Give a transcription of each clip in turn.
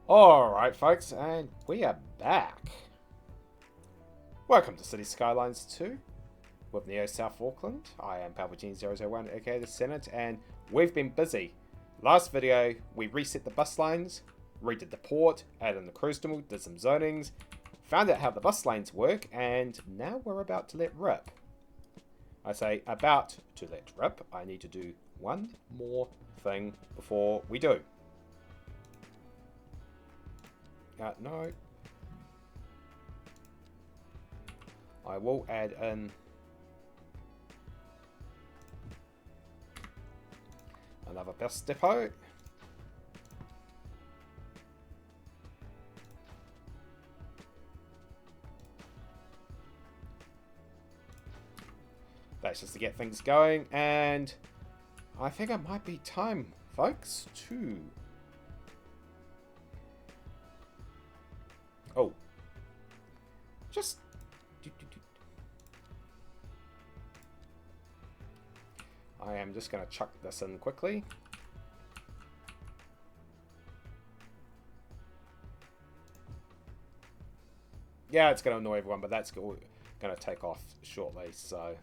Alright, folks, and we are back. Welcome to City Skylines 2 with Neo South Auckland. I am Palpatine001, aka the Senate, and we've been busy. Last video, we reset the bus lines, redid the port, added in the cruise terminal, did some zonings, found out how the bus lanes work, and now we're about to let rip. I say about to let rip. I need to do one more thing before we do. No. I will add in another bus depot. That's just to get things going, and I think it might be time, folks, to... Oh. Just... I am just going to chuck this in quickly. Yeah, it's going to annoy everyone, but that's going to take off shortly, so...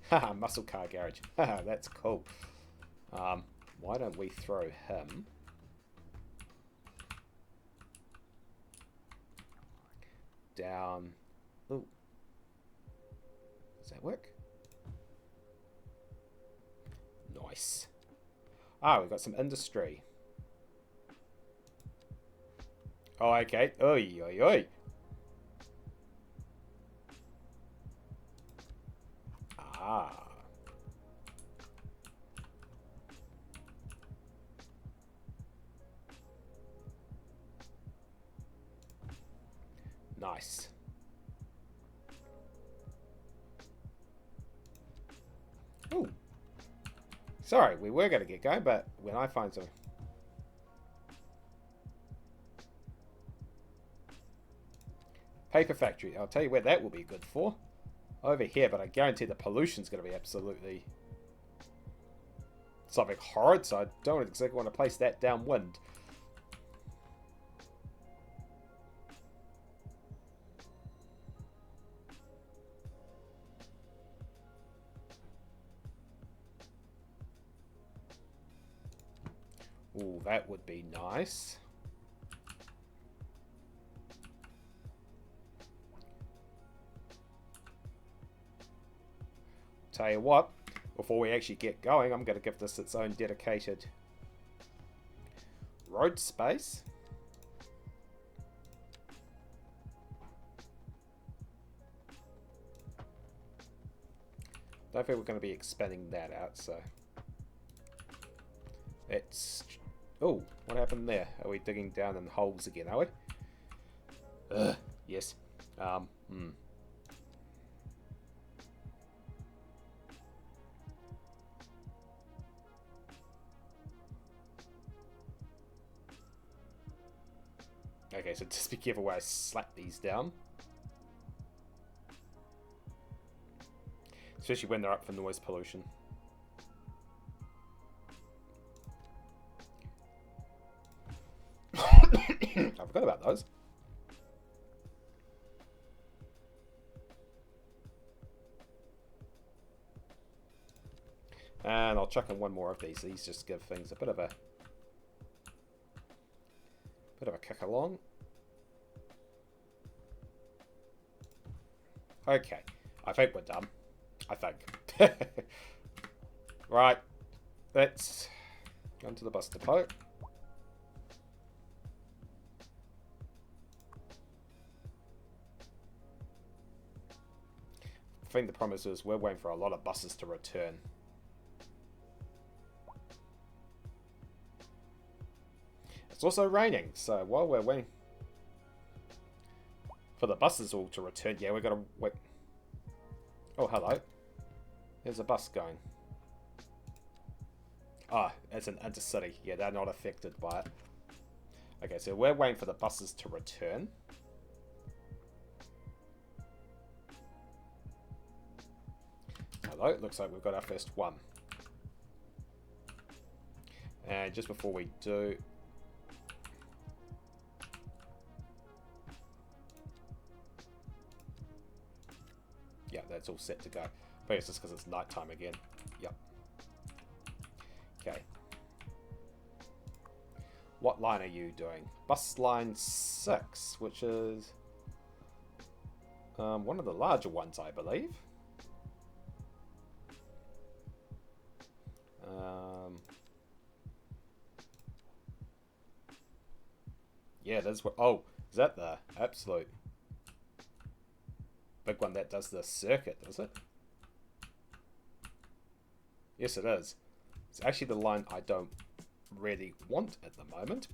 Haha, muscle car garage. Haha, that's cool. Why don't we throw him... down. Ooh. Does that work? Nice. Ah, we've got some industry. Oh, okay. Oi, oi, oi. Ah. Nice. Ooh. Sorry, we were going to get going, but when I find some... Paper factory. I'll tell you where that will be good for. Over here, but I guarantee the pollution's going to be absolutely... something horrid, so I don't exactly want to place that downwind. Ooh, that would be nice. Tell you what, before we actually get going, I'm going to give this its own dedicated road space. Don't think we're going to be expanding that out, so... It's... Oh, what happened there? Are we digging down in holes again, are we? Ugh, yes. Okay, so just be careful where I slap these down. Especially when they're up for noise pollution. I forgot about those. And I'll chuck in one more of these. These just give things a bit of a kick along. Okay, I think we're done. I think. Right, let's go to the bus depot. I think the promise is we're waiting for a lot of buses to return. It's also raining, so while we're waiting for the buses all to return, yeah, we've got to wait. Oh, hello. There's a bus going. Ah, it's an intercity. Yeah, they're not affected by it. Okay, so we're waiting for the buses to return. Hello, it looks like we've got our first one. And just before we do... Yeah, that's all set to go. But it's just because it's nighttime again. Yep. Okay. What line are you doing? Bus line 6, which is one of the larger ones, I believe. Yeah, that's what. Oh, is that the absolute big one that does the circuit? Does it? Yes, it is. It's actually the line I don't really want at the moment.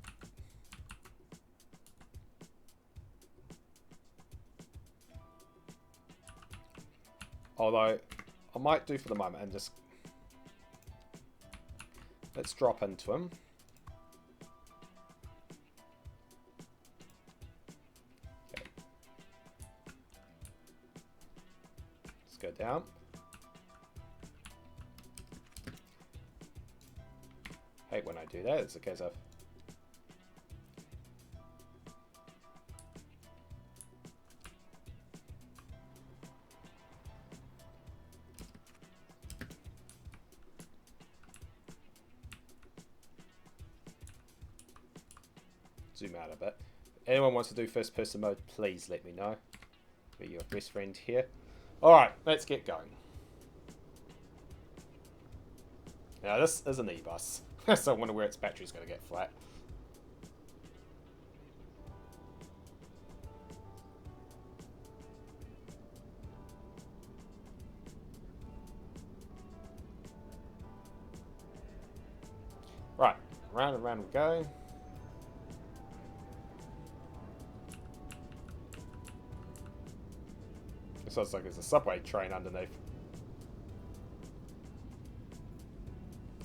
Although, I might do for the moment and just... Let's drop into him. Okay. Let's go down. Hate when I do that. It's because of... Zoom out a bit. Anyone wants to do first person mode, please let me know. Be your best friend here. Alright, let's get going. Now this is an e-bus, so I wonder where its battery's going to get flat. Right, round and round we go. It sounds like there's a subway train underneath.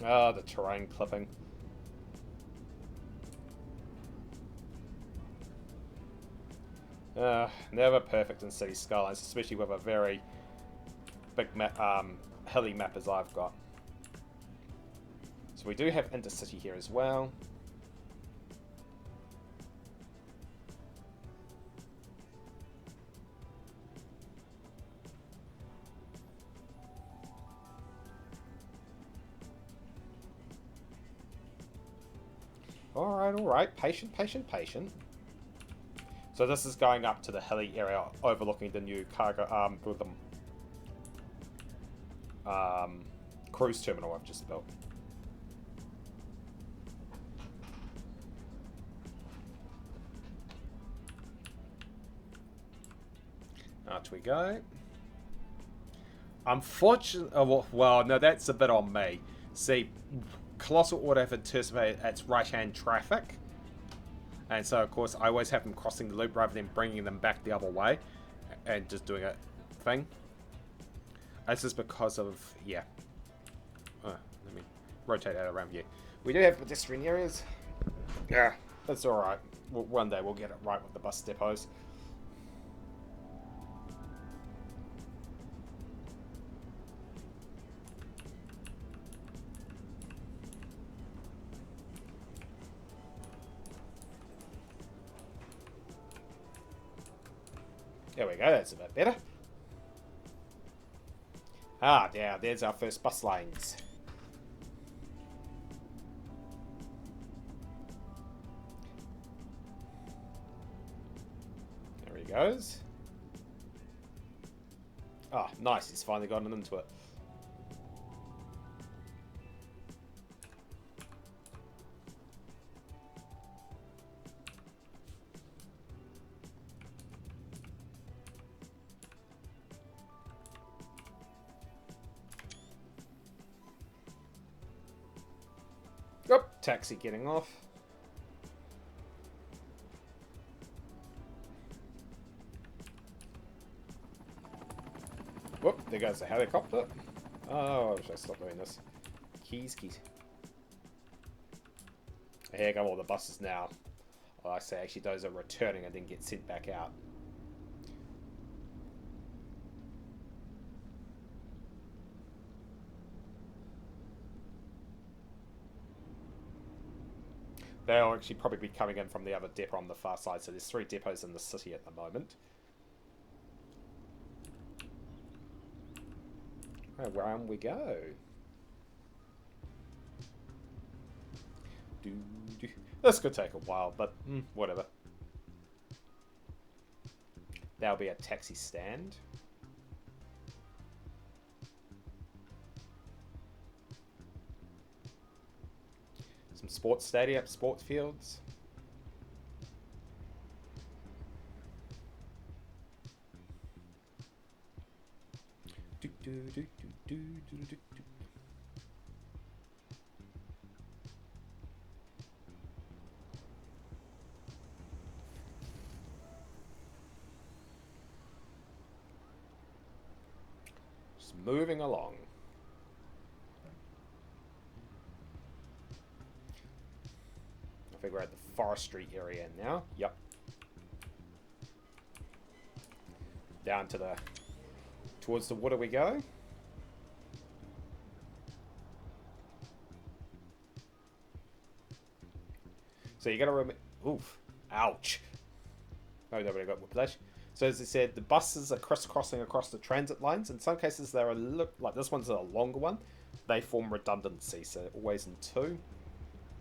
Ah, the terrain clipping. Never perfect in City Skylines, especially with a very big map, hilly map as I've got. So we do have Intercity here as well. Alright. Patient, patient, patient. So this is going up to the hilly area overlooking the new cargo, cruise terminal I've just built. Out we go. Unfortunately, well, no, that's a bit on me. See, Colossal Auto have anticipated its right-hand traffic. And so, of course, I always have them crossing the loop rather than bringing them back the other way. And just doing a thing. This is because of, yeah. Let me rotate that around here. We do have pedestrian areas. Yeah, that's alright. One day we'll get it right with the bus depots. There we go, that's a bit better. Ah, yeah, there's our first bus lines. There he goes. Ah, nice, he's finally gotten into it. Oh, taxi getting off. Whoop, there goes the helicopter. Oh, should I stop doing this? Keys. Here come all the buses now. Oh, I say actually those are returning and then get sent back out. They'll actually probably be coming in from the other depot on the far side. So there's 3 depots in the city at the moment. Around we go. This could take a while, but whatever. There'll be a taxi stand. Some sports stadium, sports fields. Just moving along. I think we're at the forestry area now. Yep. Down to the... towards the water we go. So you gotta remember... Oof. Ouch. Oh, nobody got whiplash. So as I said, the buses are crisscrossing across the transit lines. In some cases, they're like this one's a longer one. They form redundancy, so always in 2.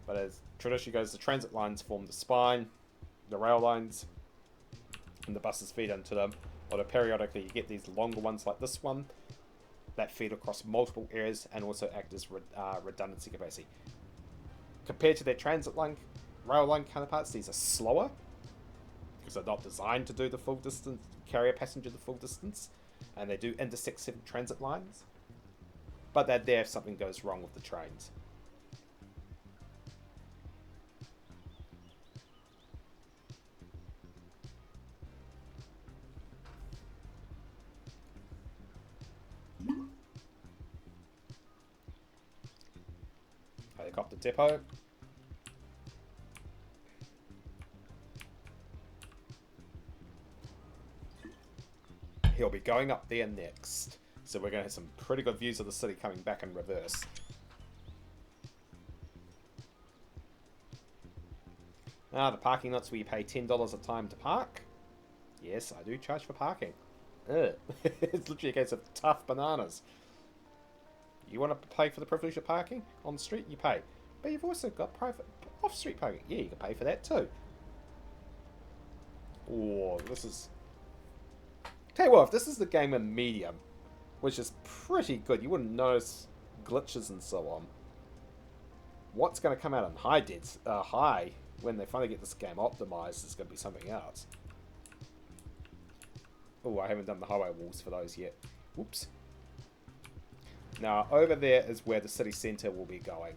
But as tradition goes, the transit lines form the spine, the rail lines, and the buses feed into them. Although periodically you get these longer ones like this one that feed across multiple areas and also act as redundancy capacity. Compared to their transit line, rail line counterparts, these are slower because they're not designed to do the full distance, carry a passenger the full distance, and they do intersect 7 transit lines. But they're there if something goes wrong with the trains. Helicopter depot. He'll be going up there next. So we're going to have some pretty good views of the city coming back in reverse. The parking lots where you pay $10 a time to park. Yes, I do charge for parking. It's literally a case of tough bananas. You want to pay for the privilege of parking on the street, you pay. But you've also got private off-street parking. Yeah, you can pay for that too. Oh, this is... Tell you what, if this is the game in medium, which is pretty good, you wouldn't notice glitches and so on. What's going to come out in high, when they finally get this game optimized, is going to be something else. Oh, I haven't done the highway walls for those yet. Whoops. Now, over there is where the city centre will be going.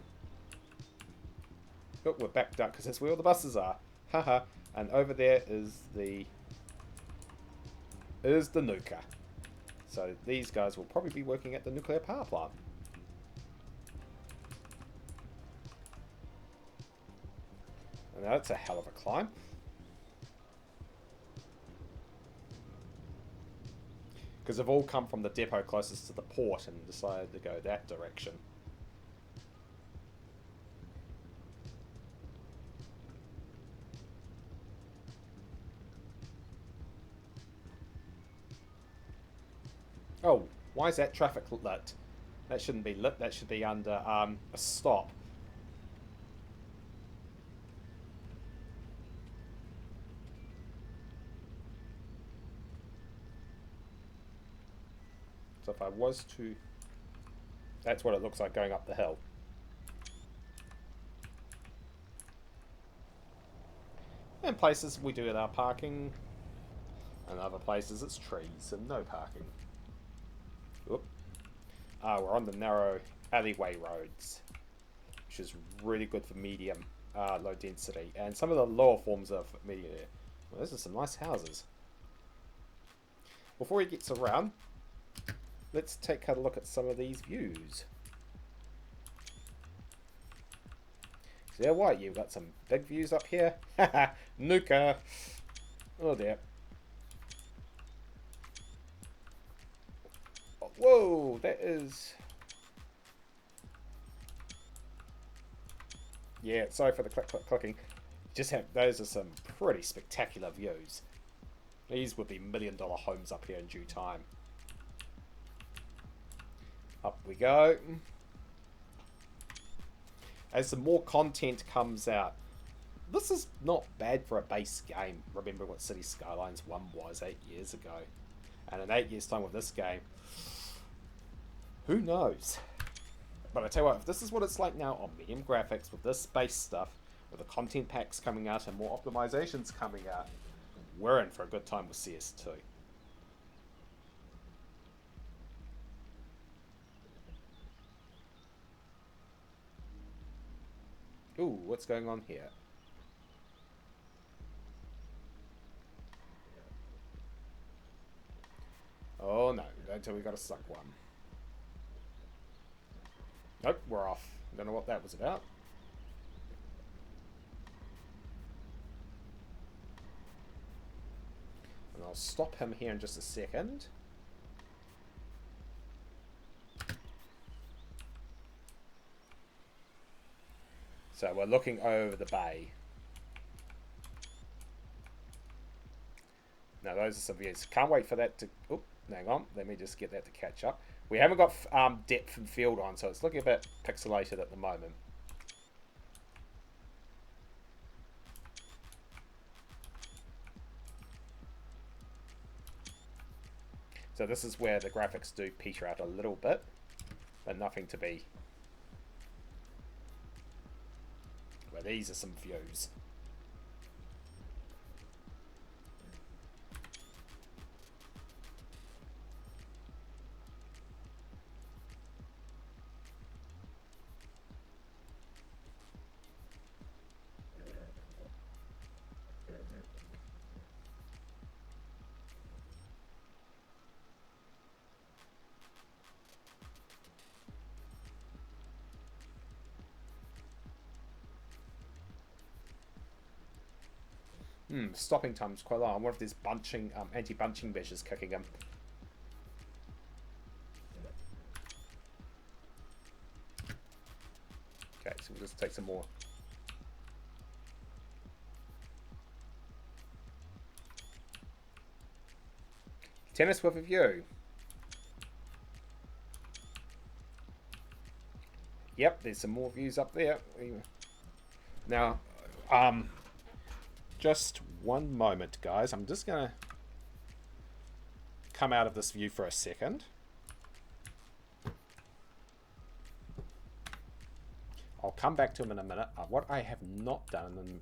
Oh, we're backed up because that's where all the buses are. Haha. And over there is the nuka. So these guys will probably be working at the nuclear power plant. And that's a hell of a climb. Because they've all come from the depot closest to the port and decided to go that direction. Oh, why is that traffic lit? That shouldn't be lit, that should be under a stop. So if I was to... That's what it looks like going up the hill. In places we do our parking. And other places it's trees and no parking. Oop. We're on the narrow alleyway roads. Which is really good for medium, low density. And some of the lower forms of medium. Well, those are some nice houses. Before he gets around... Let's take a look at some of these views. So, yeah, what? You've got some big views up here. Haha, Nuka. Oh dear. Oh, whoa, that is... Yeah, sorry for the clicking. Just have, those are some pretty spectacular views. These would be $1,000,000 homes up here in due time. Up we go. As some more content comes out, this is not bad for a base game. Remember what City Skylines 1 was 8 years ago. And in 8 years' time with this game, who knows? But I tell you what, if this is what it's like now on medium graphics with this space stuff, with the content packs coming out and more optimizations coming out, we're in for a good time with CS2. Ooh, what's going on here? Oh no, don't tell me we got a suck one. Nope, we're off. Don't know what that was about. And I'll stop him here in just a second. So we're looking over the bay. Now those are some views. Can't wait for that to... Oh, hang on. Let me just get that to catch up. We haven't got depth and field on, so it's looking a bit pixelated at the moment. So this is where the graphics do peter out a little bit, but nothing to be. Well, these are some views. Stopping time's quite long. I wonder if there's bunching, anti-bunching measures kicking in. Okay, so we'll just take some more. Tennis with a view. Yep, there's some more views up there. Now, just one moment, guys. I'm just going to come out of this view for a second. I'll come back to him in a minute. What I have not done, and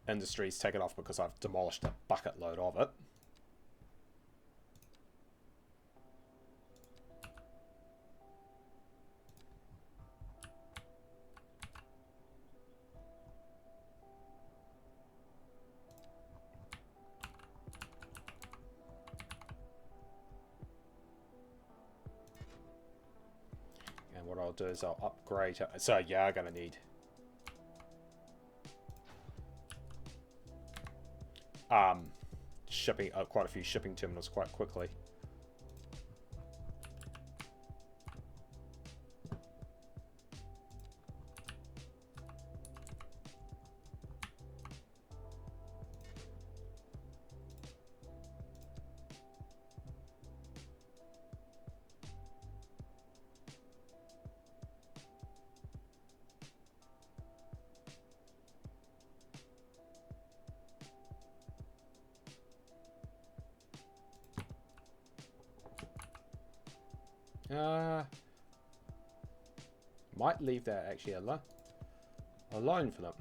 industry's taken off because I've demolished a bucket load of it. What I'll do is I'll upgrade. So yeah, I'm gonna need shipping, quite a few shipping terminals quite quickly. Might leave that actually alone for them.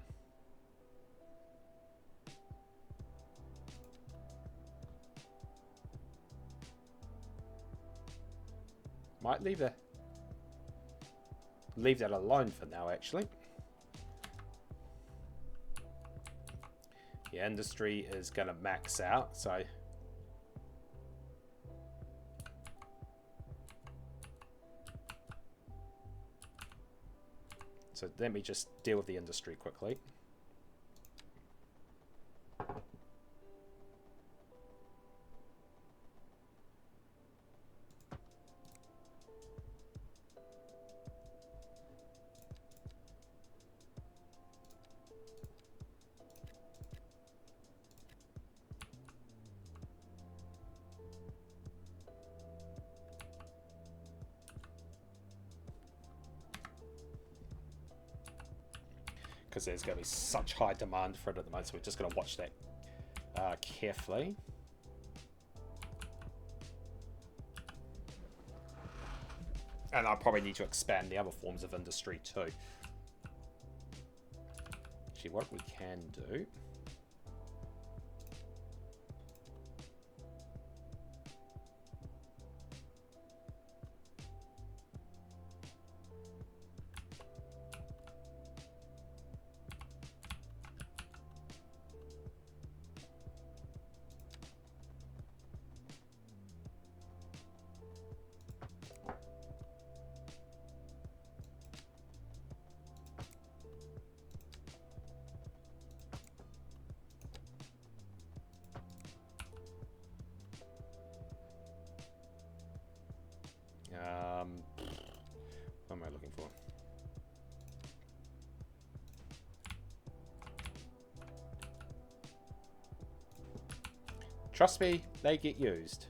Might leave that alone for now actually. The industry is going to max out, so let me just deal with the industry quickly. because there's going to be such high demand for it at the moment. So we're just going to watch that carefully. And I'll probably need to expand the other forms of industry too. Actually, what we can do... what am I looking for? Trust me, they get used.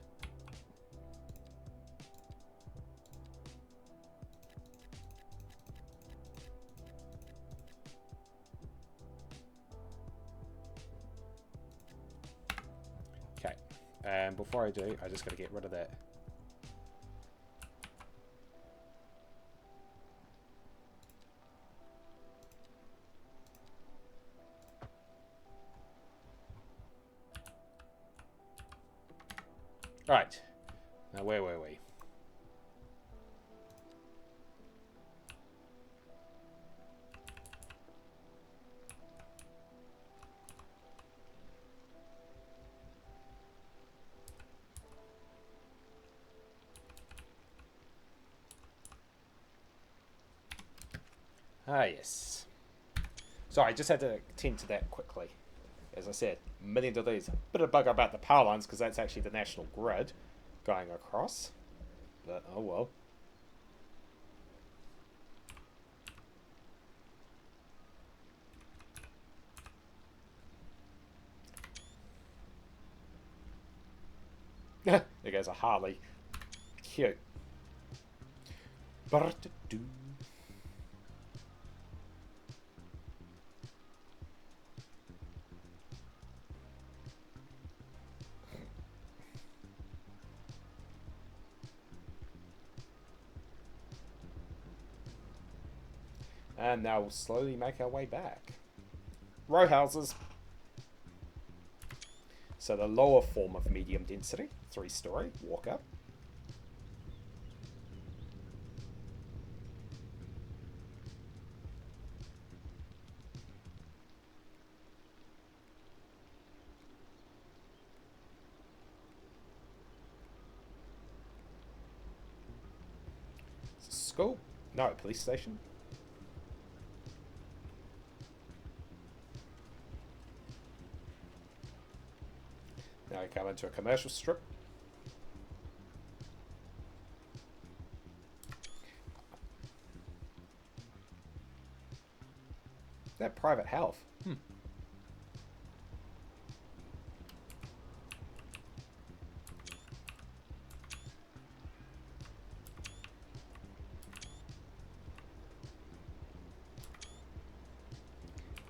Okay, and before I do, I just got to get rid of that. Right, now where were we? Ah, yes. Sorry, I just had to attend to that quickly. As I said, millions of these. Bit of bugger about the power lines because that's actually the national grid going across. But oh well. There goes a Harley. Cute. And now we'll slowly make our way back. Row houses. So the lower form of medium density, 3-story, walk up. School? No, police station. Now we come into a commercial strip. That private health.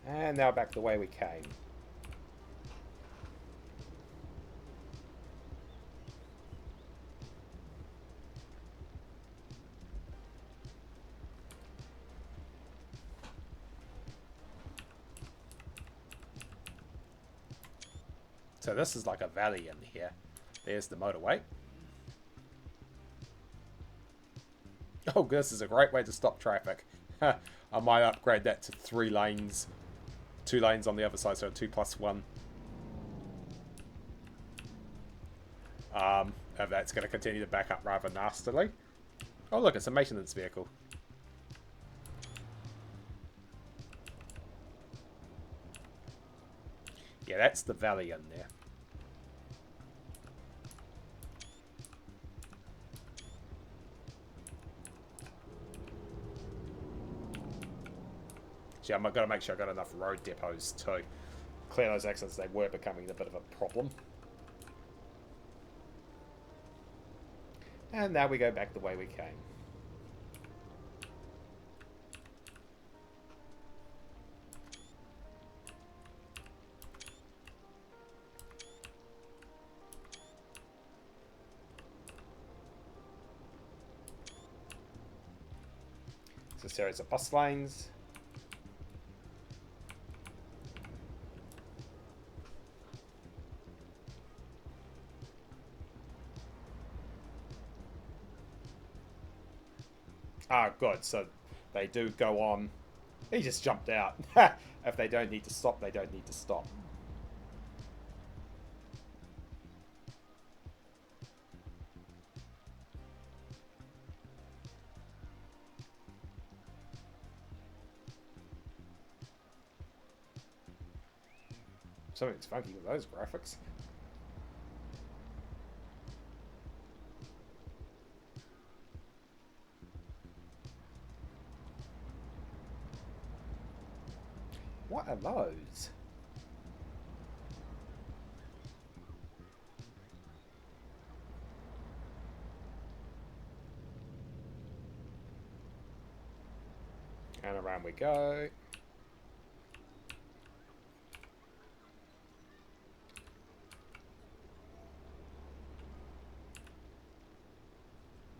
And now back the way we came. So this is like a valley in here. There's the motorway. Oh, this is a great way to stop traffic. I might upgrade that to 3 lanes. 2 lanes on the other side, so 2+1. If that's going to continue to back up rather nastily. Oh look, it's a maintenance vehicle. Yeah, that's the valley in there. See, I've got to make sure I've got enough road depots to clear those accidents. They were becoming a bit of a problem. And now we go back the way we came. It's a series of bus lanes. Ah, good. So they do go on. He just jumped out. If they don't need to stop, they don't need to stop. Something's funky with those graphics. What are those? And around we go.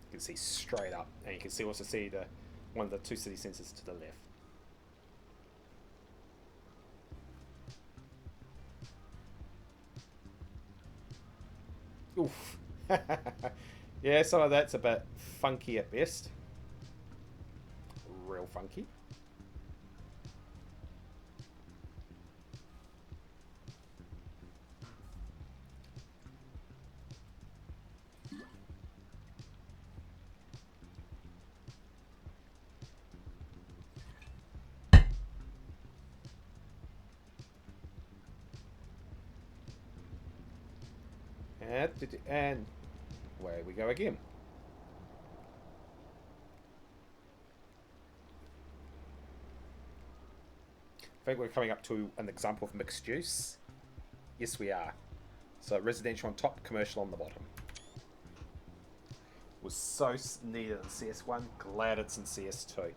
You can see straight up, and you can see also see the one of the two city centres to the left. Oof. Yeah, some of that's a bit funky at best. Real funky. And where we go again. I think we're coming up to an example of mixed use. Yes, we are. So residential on top, commercial on the bottom. Was so needed in CS1. Glad it's in CS2.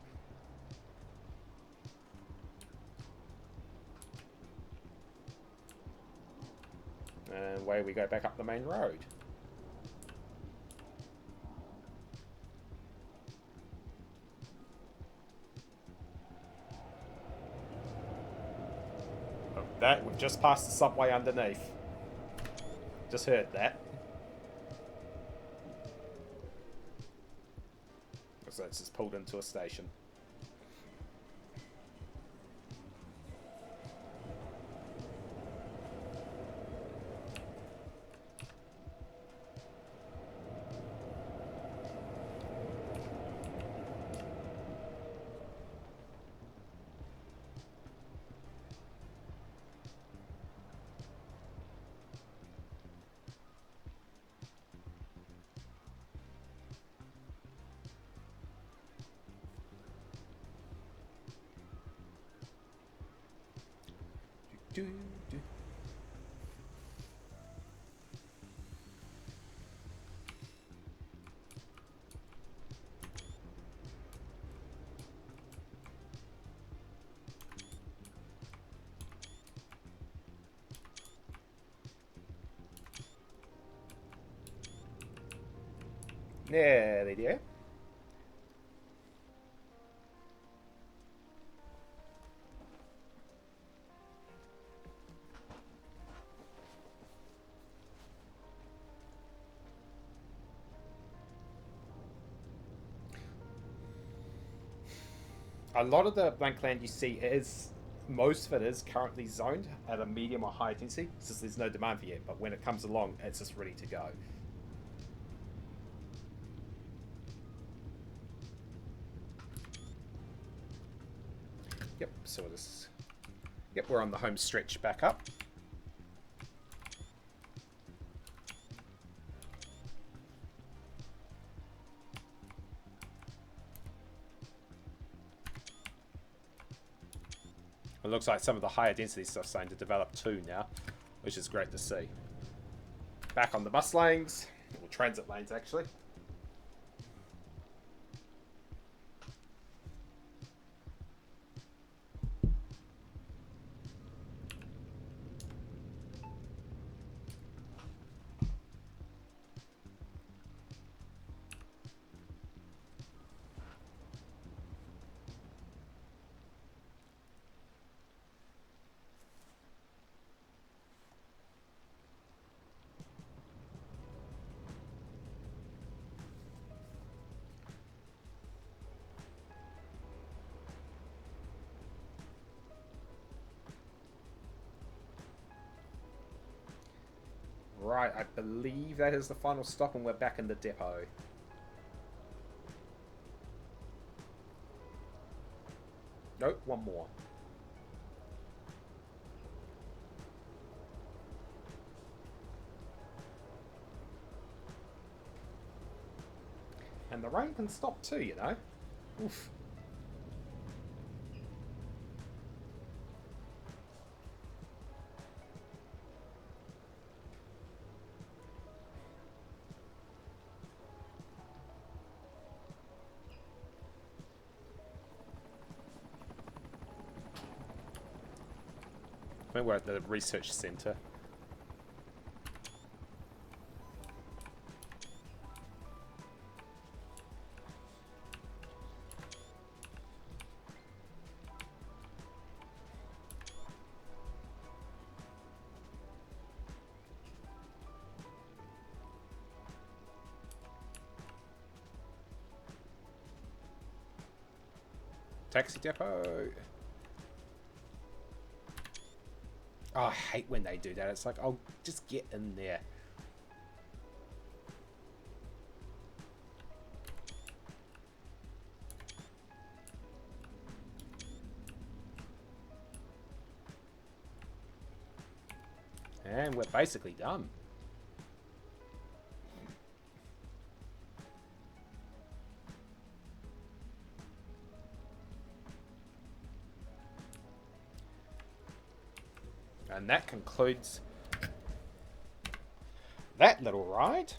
And away we go back up the main road. Oh, that, we've just passed the subway underneath. Just heard that. So it's just pulled into a station. Yeah, they do. A lot of the blank land you see is, most of it is currently zoned at a medium or high density, since there's no demand for it, but when it comes along, it's just ready to go. Yep, so this. Yep, we're on the home stretch back up. It looks like some of the higher density stuff's starting to develop too now, which is great to see. Back on the bus lanes, or transit lanes actually. Right, I believe that is the final stop and we're back in the depot. Nope, one more. And the rain can stop too, you know. Oof. I think we're at the research centre. Taxi depot. Oh, I hate when they do that. It's like, oh, just get in there. And we're basically done. And that concludes that little ride.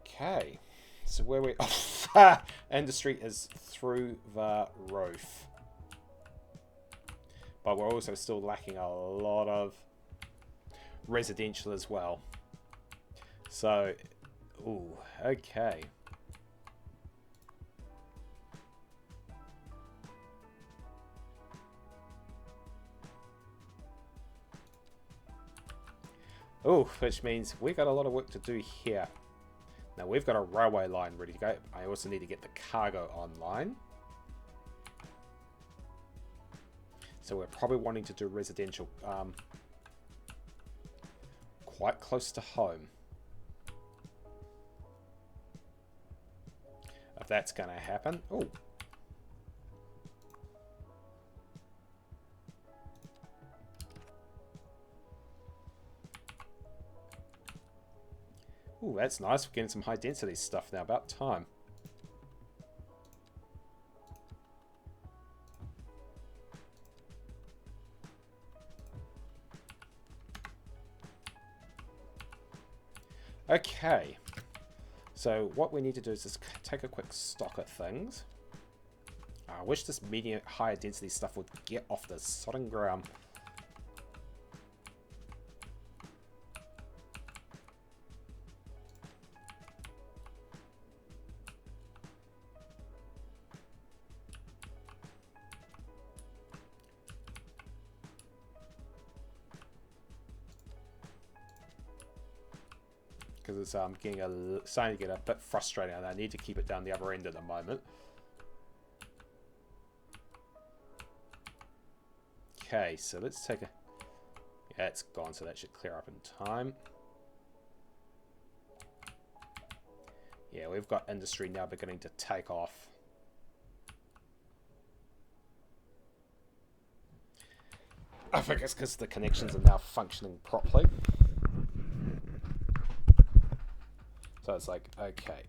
Okay, so where we... Oh, industry is through the roof. But we're also still lacking a lot of residential as well. So, ooh, okay. Oh, which means we've got a lot of work to do here. Now we've got a railway line ready to go. I also need to get the cargo online. So we're probably wanting to do residential quite close to home. If that's going to happen. Oh. Ooh, that's nice. We're getting some high density stuff now. About time. Okay. So what we need to do is just take a quick stock of things. I wish this medium higher density stuff would get off the sodding ground. Because it's starting to get a bit frustrating and I need to keep it down the other end at the moment. Okay, so let's take a... Yeah, it's gone, so that should clear up in time. Yeah, we've got industry now beginning to take off. I think it's because the connections are now functioning properly. So it's like, okay.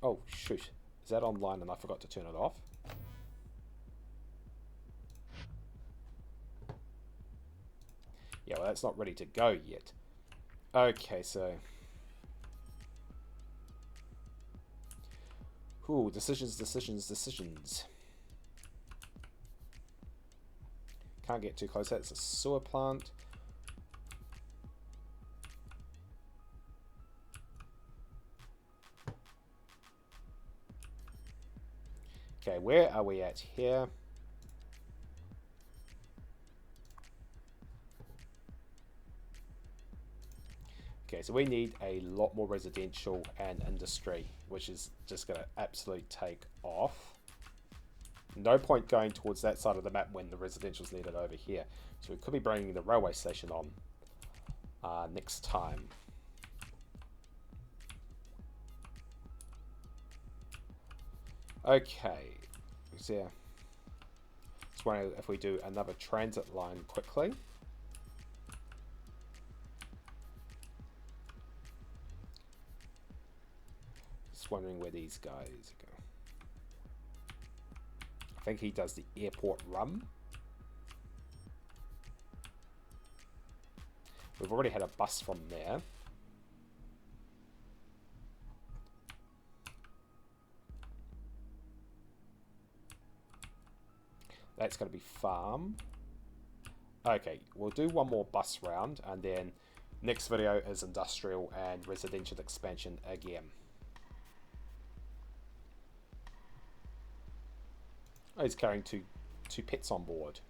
Oh, shoot. Is that online and I forgot to turn it off? Yeah, well, that's not ready to go yet. Okay, so... Ooh, decisions. Can't get too close. That's a sewer plant. Okay, where are we at here? Okay, so we need a lot more residential and industry, which is just going to absolutely take off. No point going towards that side of the map when the residential's needed over here. So we could be bringing the railway station on next time. Okay. So, yeah. Just wondering if we do another transit line quickly. Just wondering where these guys go. I think he does the airport run. We've already had a bus from there. That's going to be farm. Okay, we'll do one more bus round, and then next video is industrial and residential expansion again. Oh, he's carrying two pets on board.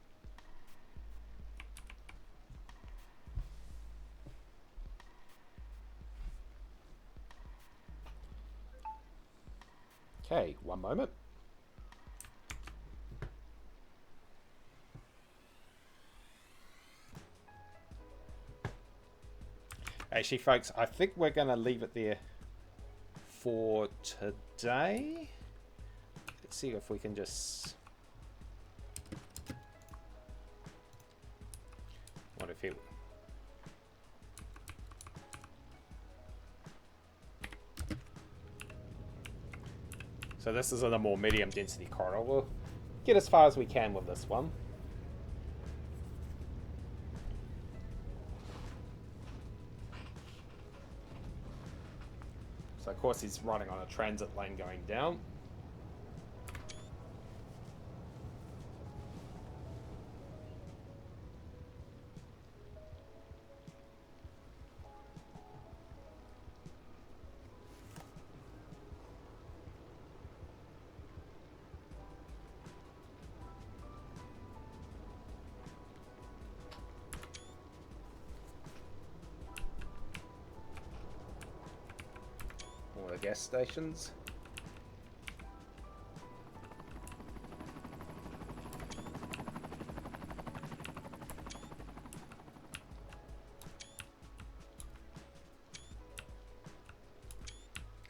Okay, one moment. Actually, folks, I think we're going to leave it there for today. Let's see if we can just... What if it... So this is in a more medium density corridor. We'll get as far as we can with this one. So of course he's riding on a transit lane going down. All the gas stations.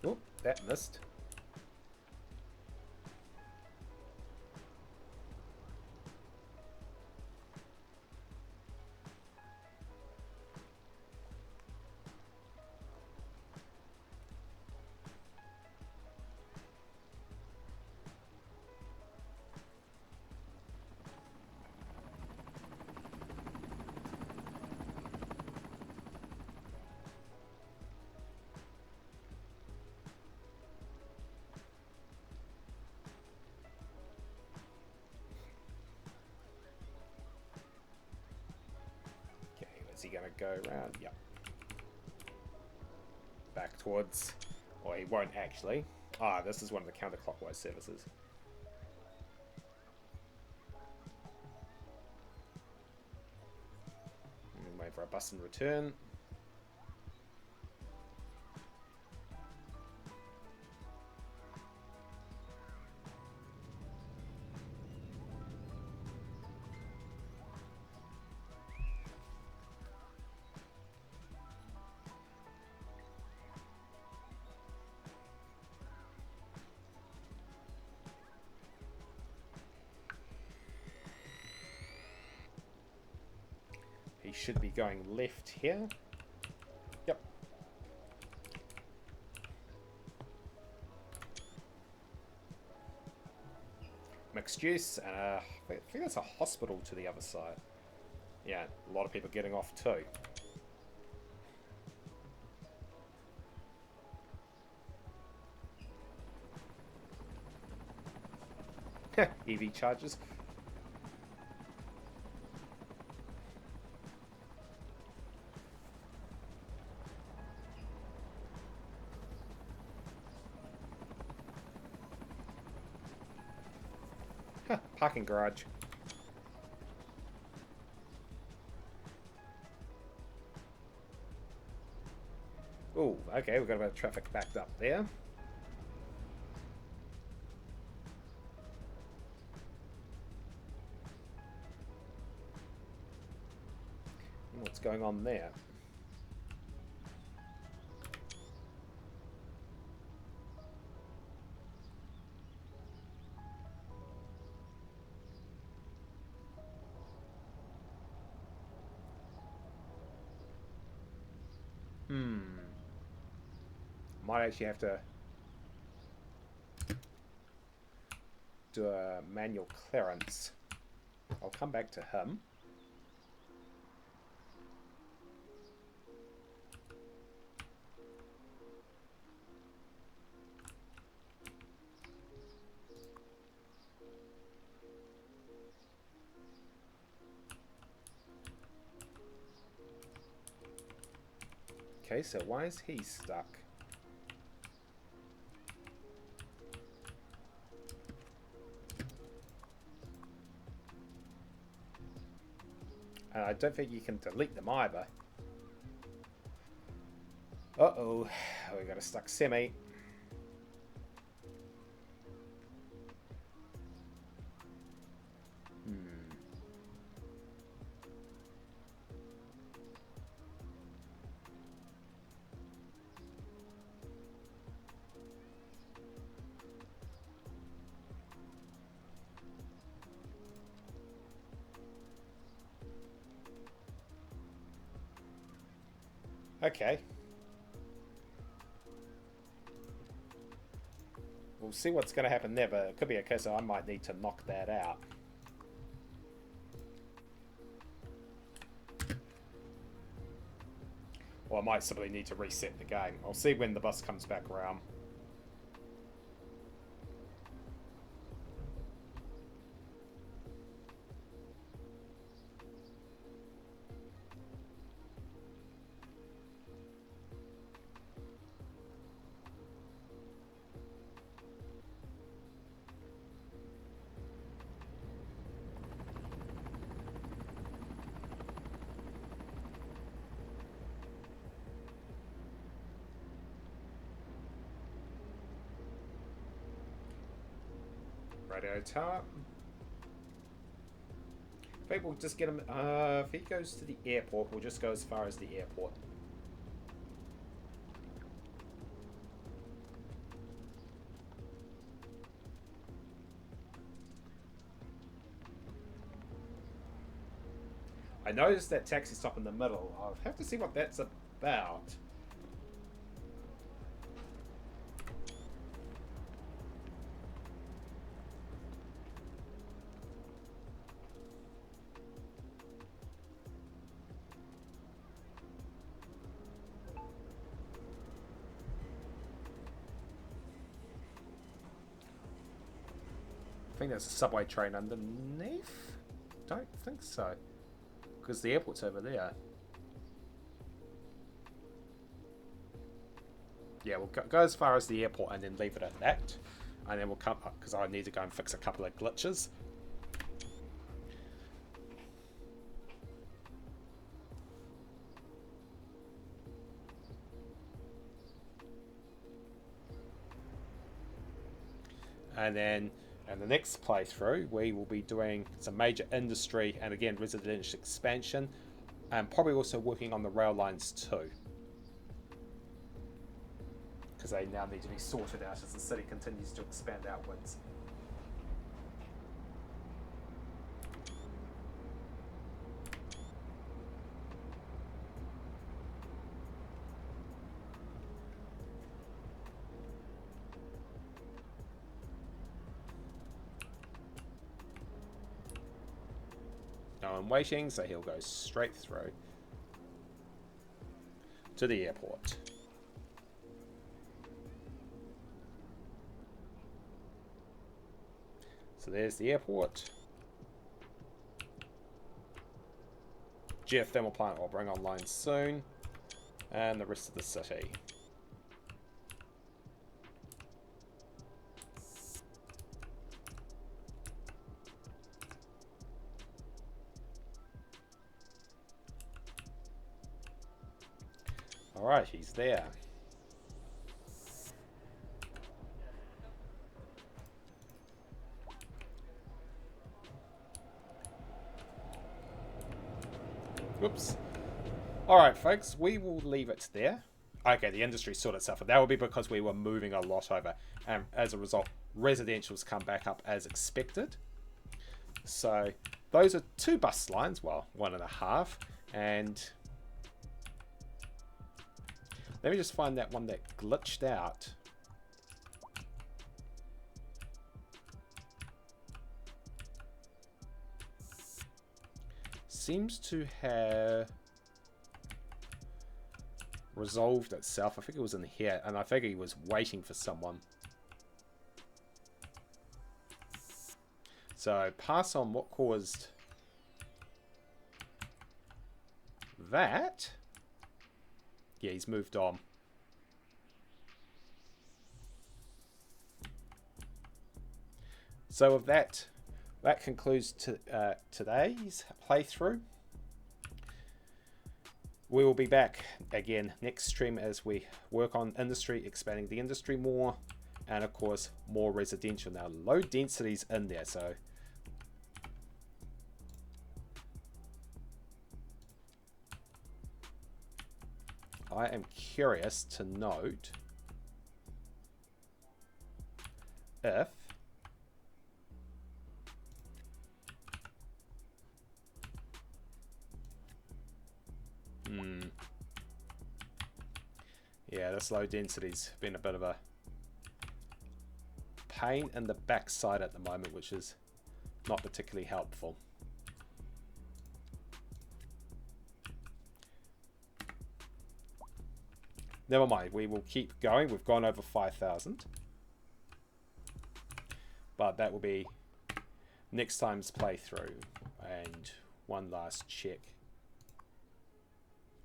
Oh, that missed. Is he going to go around? Yep. Back towards... Or he won't actually. Ah, this is one of the counterclockwise services. Wait for a bus and return. He should be going left here. Yep. Mixed use, and I think there's a hospital to the other side. Yeah, a lot of people getting off too. EV chargers. Parking garage. Oh, okay, we've got a bit of traffic backed up there. going on there? Might actually have to do a manual clearance. I'll come back to him. Okay, so why is he stuck? And I don't think you can delete them either. Uh-oh, we got a stuck semi. Okay. We'll see what's going to happen there, but it could be a case of I might need to knock that out. Or I might simply need to reset the game. I'll see when the bus comes back around. Radio tower. I think we'll just get him. If he goes to the airport, we'll just go as far as the airport. I noticed that taxi stop in the middle. I'll have to see what that's about. I think there's a subway train underneath? Don't think so. Because the airport's over there. Yeah, we'll go as far as the airport and then leave it at that. And then we'll come up, because I need to go and fix a couple of glitches. And then in the next playthrough, we will be doing some major industry and again residential expansion, and probably also working on the rail lines too, because they now need to be sorted out as the city continues to expand outwards. I'm waiting, so he'll go straight through to the airport. So there's the airport. Geothermal plant will bring online soon, and the rest of the city. Alright, he's there. Whoops. Alright, folks, we will leave it there. Okay, the industry sorted itself, but that will be because we were moving a lot over. And as a result, residential's come back up as expected. So those are 2 bus lines, well, 1.5. And let me just find that one that glitched out. Seems to have resolved itself. I think it was in here, and I think he was waiting for someone. So pass on what caused that. Yeah, he's moved on. So with that concludes today's playthrough. We will be back again next stream as we work on industry, expanding the industry more, and of course more residential. Now low density's in there, so I am curious to note if yeah, this low density's been a bit of a pain in the backside at the moment, which is not particularly helpful. Never mind, we will keep going. We've gone over 5,000. But that will be next time's playthrough. And one last check.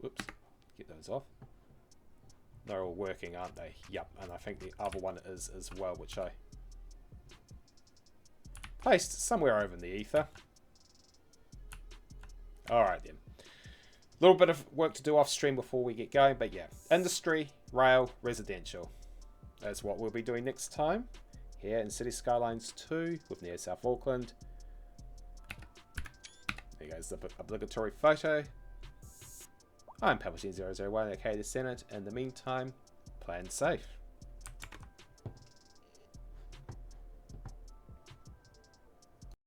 Whoops, get those off. They're all working, aren't they? Yep, and I think the other one is as well, which I placed somewhere over in the ether. Alright then. A little bit of work to do off stream before we get going, but yeah. Industry, rail, residential. That's what we'll be doing next time. Here in City Skylines 2 with Neo South Auckland. There goes the obligatory photo. I'm Palpatine001, aka the Senate. In the meantime, plan safe.